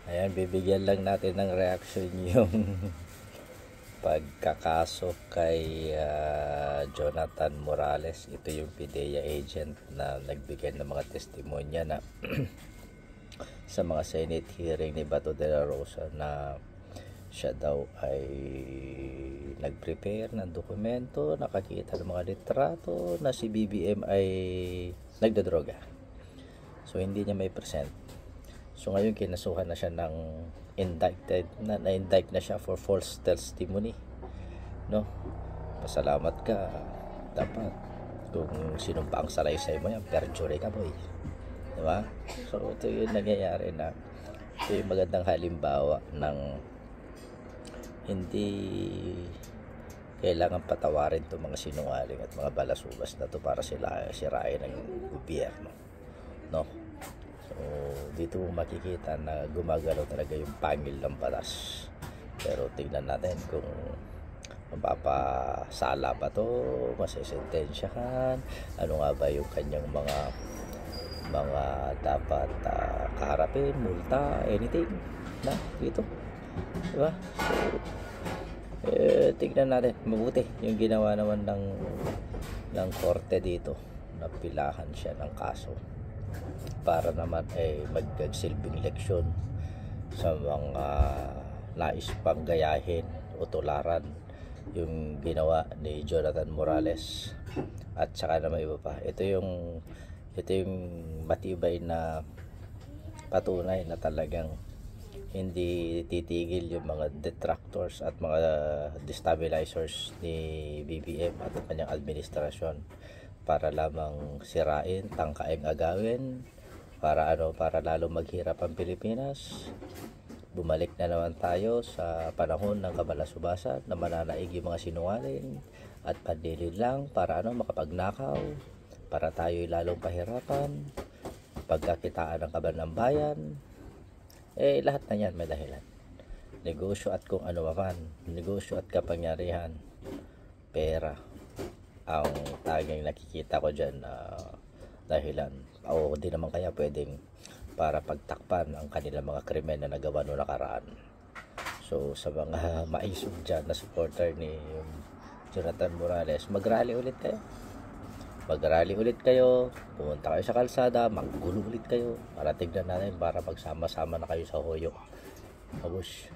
Ayan, bibigyan lang natin ng reaction yung pagkakaso kay Jonathan Morales. Ito yung PIDEA agent na nagbigay ng mga testimonya na sa mga Senate hearing ni Bato de la Rosa na siya daw ay nag-prepare ng dokumento, nakakita ng mga litrato na si BBM ay nagdodroga. So hindi niya may present. So ngayon kinasuhan na siya ng na-indict na siya for false testimony. No? Pasalamat ka. Dapat kung sinumpa ang salaysay mo yan, perjury ka, boy. Diba? So ito yung nangyayari na ito yung magandang halimbawa ng hindi kailangan patawarin itong mga sinungaling at mga balasubas na to para sila sirain ng gobyerno. No? So, dito mo makikita na gumagalaw talaga yung pangil ng batas. Pero tingnan natin kung mapapasala ba to, masisentensyahan, ano nga ba yung kanyang mga dapat kaharapin, multa, anything na dito. Diba? So, tingnan natin mabuti yung ginawa naman ng korte dito, napilahan siya ng kaso para naman magsilbing leksyon sa mga nais pang gayahin o tularan yung ginawa ni Jonathan Morales. At saka naman iba pa, ito yung matibay na patunay na talagang hindi titigil yung mga detractors at mga destabilizers ni BBM at kanyang administrasyon para lamang sirain, tangkaing agawin, para lalo maghirap ang Pilipinas. Bumalik na naman tayo sa panahon ng kabalasubasan na mananaig yung mga sinungaling at panlilin lang para makapagnakaw, para tayo'y lalong pahirapan, pagkakitaan ng kaban ng bayan. Lahat na yan may dahilan. Negosyo at kung ano man, negosyo at kapangyarihan, pera ang tanging nakikita ko dyan na dahilan. O di naman kaya pwedeng para pagtakpan ang kanilang mga krimen na nagawa noong nakaraan. So sa mga maisog dyan na supporter ni Jonathan Morales, mag-rally ulit kayo, pumunta kayo sa kalsada, maggulo ulit kayo para tignan natin, para magsama-sama na kayo sa hoyo. Mabush.